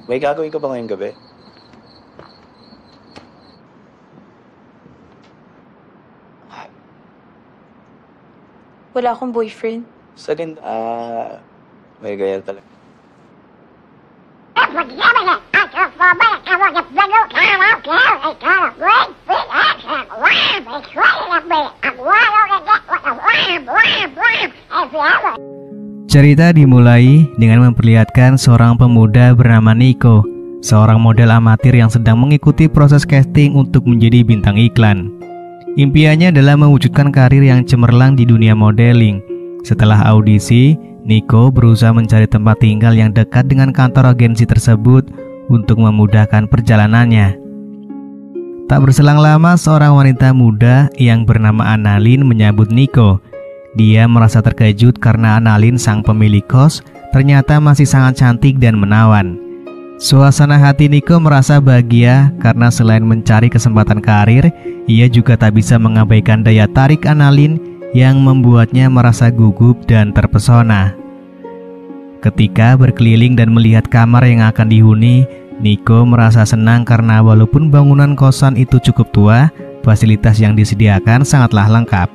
May gagawin ka ba ngayong gabi? Wala akong boyfriend. Salin, may gaya talaga. Cerita dimulai dengan memperlihatkan seorang pemuda bernama Nico, seorang model amatir yang sedang mengikuti proses casting untuk menjadi bintang iklan. Impiannya adalah mewujudkan karir yang cemerlang di dunia modeling. Setelah audisi, Nico berusaha mencari tempat tinggal yang dekat dengan kantor agensi tersebut untuk memudahkan perjalanannya. Tak berselang lama, seorang wanita muda yang bernama Annalyn menyambut Nico. Dia merasa terkejut karena Annalyn, sang pemilik kos, ternyata masih sangat cantik dan menawan. Suasana hati Nico merasa bahagia karena selain mencari kesempatan karir, ia juga tak bisa mengabaikan daya tarik Annalyn yang membuatnya merasa gugup dan terpesona. Ketika berkeliling dan melihat kamar yang akan dihuni, Nico merasa senang karena walaupun bangunan kosan itu cukup tua, fasilitas yang disediakan sangatlah lengkap.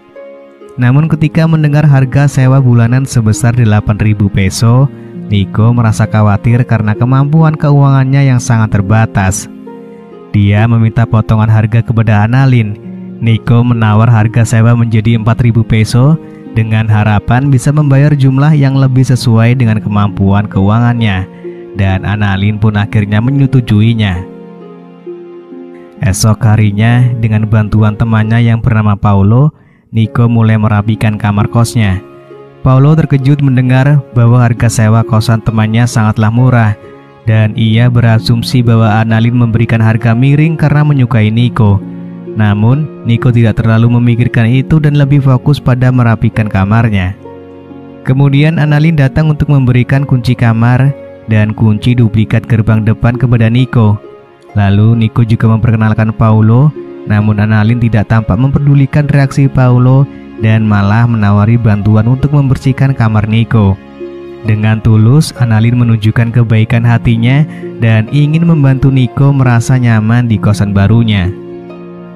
Namun ketika mendengar harga sewa bulanan sebesar 8.000 peso, Nico merasa khawatir karena kemampuan keuangannya yang sangat terbatas. Dia meminta potongan harga kepada Annalyn. Nico menawar harga sewa menjadi 4.000 peso dengan harapan bisa membayar jumlah yang lebih sesuai dengan kemampuan keuangannya, dan Annalyn pun akhirnya menyetujuinya. Esok harinya, dengan bantuan temannya yang bernama Paulo, Nico mulai merapikan kamar kosnya. Paulo terkejut mendengar bahwa harga sewa kosan temannya sangatlah murah, dan ia berasumsi bahwa Annalyn memberikan harga miring karena menyukai Nico. Namun, Nico tidak terlalu memikirkan itu dan lebih fokus pada merapikan kamarnya. Kemudian Annalyn datang untuk memberikan kunci kamar dan kunci duplikat gerbang depan kepada Nico. Lalu Nico juga memperkenalkan Paulo, namun Annalyn tidak tampak mempedulikan reaksi Paulo dan malah menawari bantuan untuk membersihkan kamar Nico. Dengan tulus, Annalyn menunjukkan kebaikan hatinya dan ingin membantu Nico merasa nyaman di kosan barunya.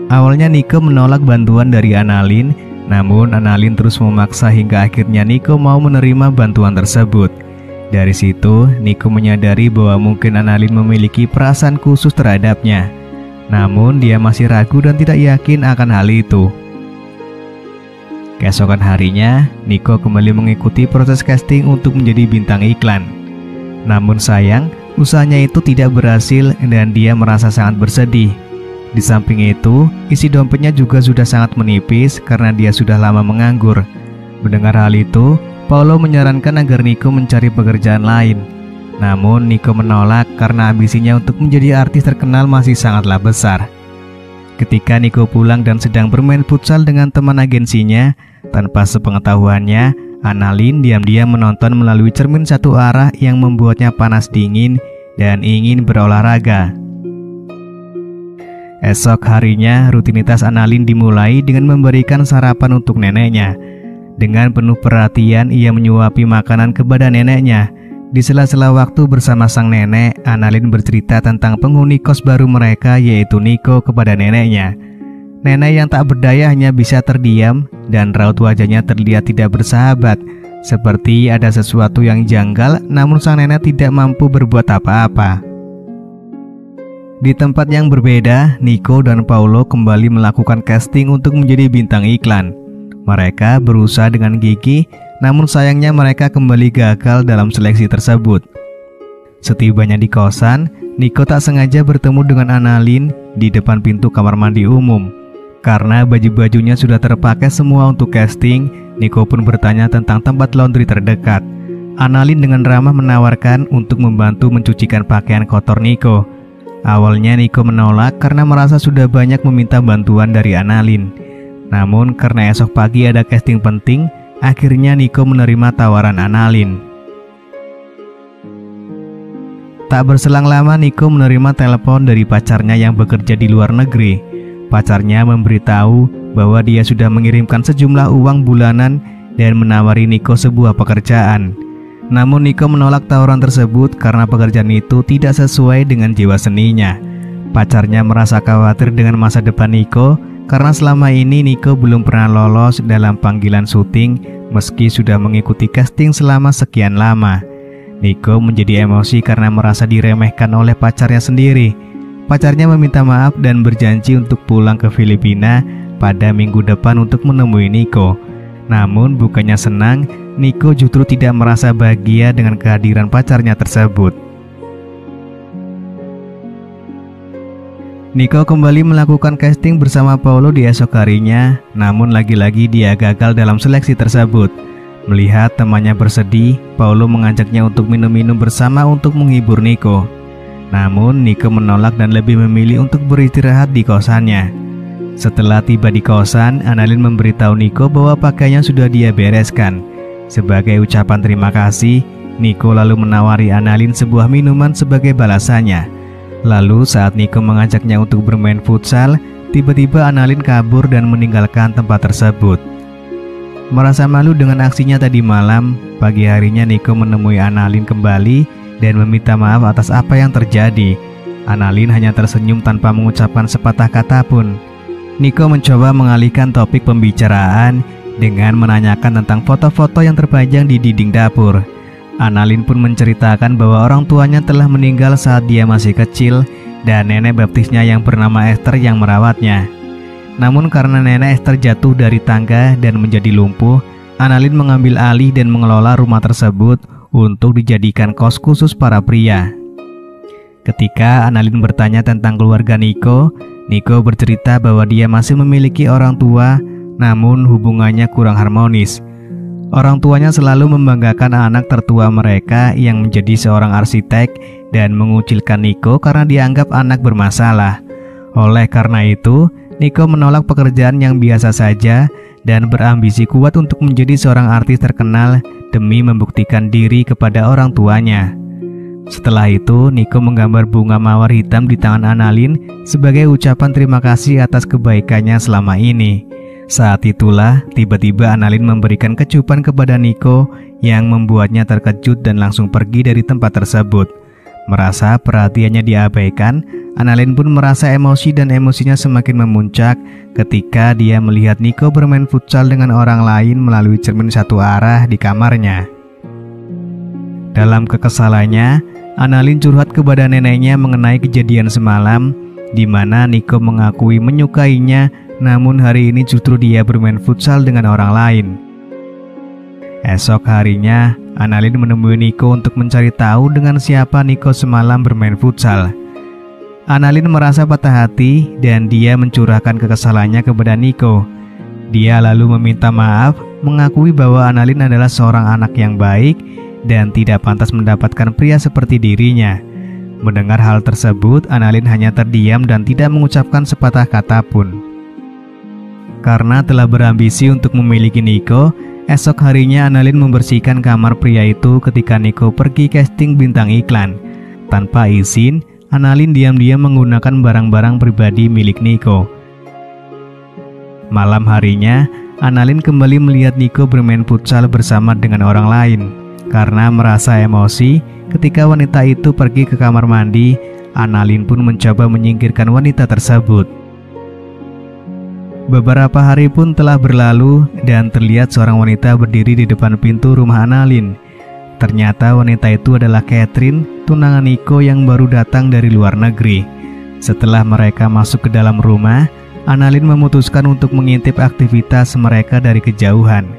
Awalnya Nico menolak bantuan dari Annalyn, namun Annalyn terus memaksa hingga akhirnya Nico mau menerima bantuan tersebut. Dari situ, Nico menyadari bahwa mungkin Annalyn memiliki perasaan khusus terhadapnya. Namun dia masih ragu dan tidak yakin akan hal itu. Keesokan harinya, Nico kembali mengikuti proses casting untuk menjadi bintang iklan. Namun sayang, usahanya itu tidak berhasil dan dia merasa sangat bersedih. Di samping itu, isi dompetnya juga sudah sangat menipis karena dia sudah lama menganggur. Mendengar hal itu, Paulo menyarankan agar Nico mencari pekerjaan lain. Namun Nico menolak karena ambisinya untuk menjadi artis terkenal masih sangatlah besar. Ketika Nico pulang dan sedang bermain futsal dengan teman agensinya, tanpa sepengetahuannya, Annalyn diam-diam menonton melalui cermin satu arah yang membuatnya panas dingin dan ingin berolahraga. Esok harinya, rutinitas Annalyn dimulai dengan memberikan sarapan untuk neneknya. Dengan penuh perhatian, ia menyuapi makanan kepada neneknya. Di sela-sela waktu bersama sang nenek, Annalyn bercerita tentang penghuni kos baru mereka, yaitu Nico, kepada neneknya. Nenek yang tak berdaya hanya bisa terdiam dan raut wajahnya terlihat tidak bersahabat, seperti ada sesuatu yang janggal, namun sang nenek tidak mampu berbuat apa-apa. Di tempat yang berbeda, Nico dan Paulo kembali melakukan casting untuk menjadi bintang iklan. Mereka berusaha dengan gigih, namun sayangnya mereka kembali gagal dalam seleksi tersebut. Setibanya di kosan, Nico tak sengaja bertemu dengan Annalyn di depan pintu kamar mandi umum. Karena baju-bajunya sudah terpakai semua untuk casting, Nico pun bertanya tentang tempat laundry terdekat. Annalyn dengan ramah menawarkan untuk membantu mencucikan pakaian kotor Nico. Awalnya Nico menolak karena merasa sudah banyak meminta bantuan dari Annalyn. Namun karena esok pagi ada casting penting, akhirnya Nico menerima tawaran Annalyn. Tak berselang lama Nico menerima telepon dari pacarnya yang bekerja di luar negeri. Pacarnya memberitahu bahwa dia sudah mengirimkan sejumlah uang bulanan dan menawari Nico sebuah pekerjaan. Namun Niko menolak tawaran tersebut karena pekerjaan itu tidak sesuai dengan jiwa seninya. Pacarnya merasa khawatir dengan masa depan Niko karena selama ini Niko belum pernah lolos dalam panggilan syuting meski sudah mengikuti casting selama sekian lama. Niko menjadi emosi karena merasa diremehkan oleh pacarnya sendiri. Pacarnya meminta maaf dan berjanji untuk pulang ke Filipina pada minggu depan untuk menemui Niko. Namun bukannya senang, Niko justru tidak merasa bahagia dengan kehadiran pacarnya tersebut. Niko kembali melakukan casting bersama Paulo di esok harinya, namun lagi-lagi dia gagal dalam seleksi tersebut. Melihat temannya bersedih, Paulo mengajaknya untuk minum-minum bersama untuk menghibur Niko. Namun Niko menolak dan lebih memilih untuk beristirahat di kosannya. Setelah tiba di kosan, Annalyn memberitahu Niko bahwa pakaiannya sudah dia bereskan. Sebagai ucapan terima kasih, Niko lalu menawari Annalyn sebuah minuman sebagai balasannya. Lalu saat Niko mengajaknya untuk bermain futsal, tiba-tiba Annalyn kabur dan meninggalkan tempat tersebut. Merasa malu dengan aksinya tadi malam, pagi harinya Niko menemui Annalyn kembali dan meminta maaf atas apa yang terjadi. Annalyn hanya tersenyum tanpa mengucapkan sepatah kata pun. Niko mencoba mengalihkan topik pembicaraan dengan menanyakan tentang foto-foto yang terpajang di dinding dapur. Annalyn pun menceritakan bahwa orang tuanya telah meninggal saat dia masih kecil dan nenek baptisnya yang bernama Esther yang merawatnya. Namun karena nenek Esther jatuh dari tangga dan menjadi lumpuh, Annalyn mengambil alih dan mengelola rumah tersebut untuk dijadikan kos khusus para pria. Ketika Annalyn bertanya tentang keluarga Niko, Niko bercerita bahwa dia masih memiliki orang tua, namun hubungannya kurang harmonis. Orang tuanya selalu membanggakan anak tertua mereka yang menjadi seorang arsitek dan mengucilkan Niko karena dianggap anak bermasalah. Oleh karena itu, Niko menolak pekerjaan yang biasa saja dan berambisi kuat untuk menjadi seorang artis terkenal demi membuktikan diri kepada orang tuanya. Setelah itu, Niko menggambar bunga mawar hitam di tangan Annalyn sebagai ucapan terima kasih atas kebaikannya selama ini. Saat itulah, tiba-tiba Annalyn memberikan kecupan kepada Niko yang membuatnya terkejut dan langsung pergi dari tempat tersebut. Merasa perhatiannya diabaikan, Annalyn pun merasa emosi dan emosinya semakin memuncak ketika dia melihat Niko bermain futsal dengan orang lain melalui cermin satu arah di kamarnya. Dalam kekesalannya, Annalyn curhat kepada neneknya mengenai kejadian semalam, di mana Niko mengakui menyukainya, namun hari ini justru dia bermain futsal dengan orang lain. Esok harinya, Annalyn menemui Niko untuk mencari tahu dengan siapa Niko semalam bermain futsal. Annalyn merasa patah hati dan dia mencurahkan kekesalannya kepada Niko. Dia lalu meminta maaf, mengakui bahwa Annalyn adalah seorang anak yang baik dan tidak pantas mendapatkan pria seperti dirinya. Mendengar hal tersebut, Annalyn hanya terdiam dan tidak mengucapkan sepatah kata pun. Karena telah berambisi untuk memiliki Niko, esok harinya Annalyn membersihkan kamar pria itu ketika Niko pergi casting bintang iklan. Tanpa izin, Annalyn diam-diam menggunakan barang-barang pribadi milik Niko. Malam harinya, Annalyn kembali melihat Niko bermain futsal bersama dengan orang lain. Karena merasa emosi, ketika wanita itu pergi ke kamar mandi, Annalyn pun mencoba menyingkirkan wanita tersebut. Beberapa hari pun telah berlalu dan terlihat seorang wanita berdiri di depan pintu rumah Annalyn. Ternyata wanita itu adalah Catherine, tunangan Niko yang baru datang dari luar negeri. Setelah mereka masuk ke dalam rumah, Annalyn memutuskan untuk mengintip aktivitas mereka dari kejauhan.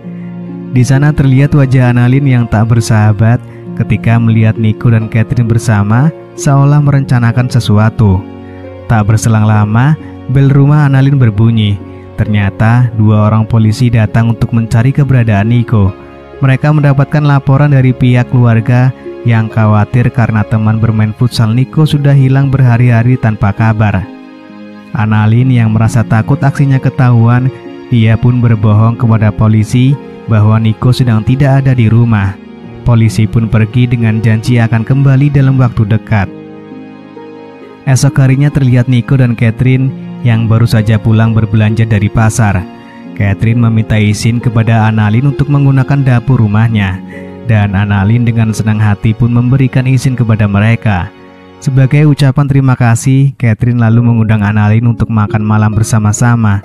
Di sana terlihat wajah Annalyn yang tak bersahabat ketika melihat Niko dan Catherine bersama, seolah merencanakan sesuatu. Tak berselang lama, bel rumah Annalyn berbunyi. Ternyata dua orang polisi datang untuk mencari keberadaan Niko. Mereka mendapatkan laporan dari pihak keluarga yang khawatir karena teman bermain futsal Niko sudah hilang berhari-hari tanpa kabar. Annalyn yang merasa takut aksinya ketahuan, ia pun berbohong kepada polisi bahwa Niko sedang tidak ada di rumah. Polisi pun pergi dengan janji akan kembali dalam waktu dekat. Esok harinya terlihat Niko dan Catherine yang baru saja pulang berbelanja dari pasar. Catherine meminta izin kepada Annalyn untuk menggunakan dapur rumahnya. dan Annalyn dengan senang hati pun memberikan izin kepada mereka. Sebagai ucapan terima kasih, Catherine lalu mengundang Annalyn untuk makan malam bersama-sama.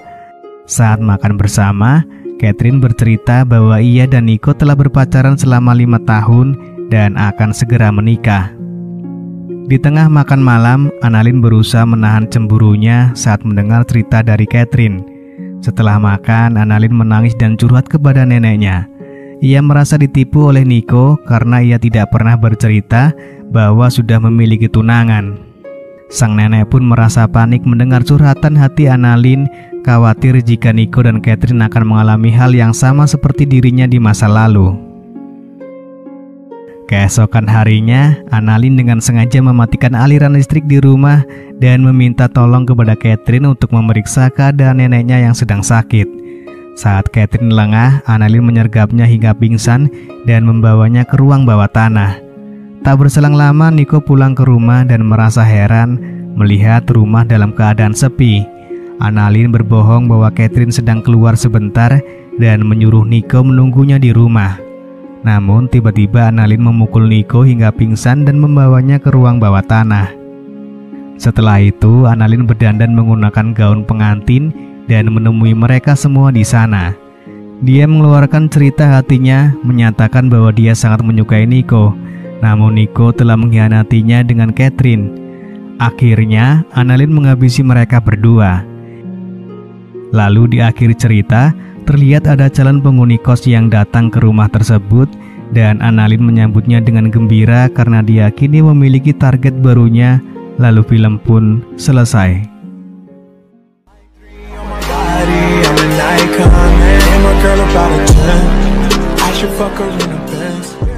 Saat makan bersama, Catherine bercerita bahwa ia dan Nico telah berpacaran selama 5 tahun dan akan segera menikah. Di tengah makan malam, Annalyn berusaha menahan cemburunya saat mendengar cerita dari Catherine. Setelah makan, Annalyn menangis dan curhat kepada neneknya. Ia merasa ditipu oleh Nico karena ia tidak pernah bercerita bahwa sudah memiliki tunangan. Sang nenek pun merasa panik mendengar curhatan hati Annalyn, khawatir jika Nico dan Catherine akan mengalami hal yang sama seperti dirinya di masa lalu. Keesokan harinya, Annalyn dengan sengaja mematikan aliran listrik di rumah dan meminta tolong kepada Catherine untuk memeriksa keadaan neneknya yang sedang sakit. Saat Catherine lengah, Annalyn menyergapnya hingga pingsan dan membawanya ke ruang bawah tanah. Tak berselang lama, Nico pulang ke rumah dan merasa heran melihat rumah dalam keadaan sepi. Annalyn berbohong bahwa Catherine sedang keluar sebentar dan menyuruh Nico menunggunya di rumah. Namun tiba-tiba Annalyn memukul Nico hingga pingsan dan membawanya ke ruang bawah tanah. Setelah itu, Annalyn berdandan menggunakan gaun pengantin dan menemui mereka semua di sana. Dia mengeluarkan cerita hatinya, menyatakan bahwa dia sangat menyukai Nico. Namun Nico telah mengkhianatinya dengan Catherine. Akhirnya, Annalyn menghabisi mereka berdua. Lalu di akhir cerita, terlihat ada calon penghuni kos yang datang ke rumah tersebut dan Annalyn menyambutnya dengan gembira karena dia kini memiliki target barunya. Lalu film pun selesai. I'm an icon, man. My girl about a 10. I should fuck her in a Benz.